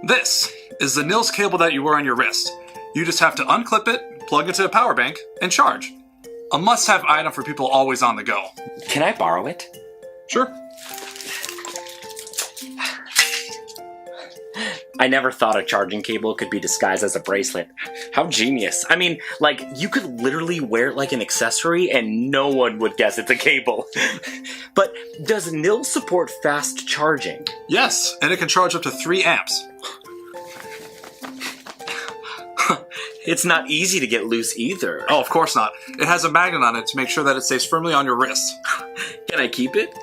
This is the Nils cable that you wear on your wrist. You just have to unclip it, plug it to a power bank, and charge. A must-have item for people always on the go. Can I borrow it? Sure. I never thought a charging cable could be disguised as a bracelet. How genius. I mean, like, you could literally wear it like an accessory and no one would guess it's a cable. But does Nils support fast charging? Yes, and it can charge up to 3 amps. It's not easy to get loose either. Oh, of course not. It has a magnet on it to make sure that it stays firmly on your wrist. Can I keep it?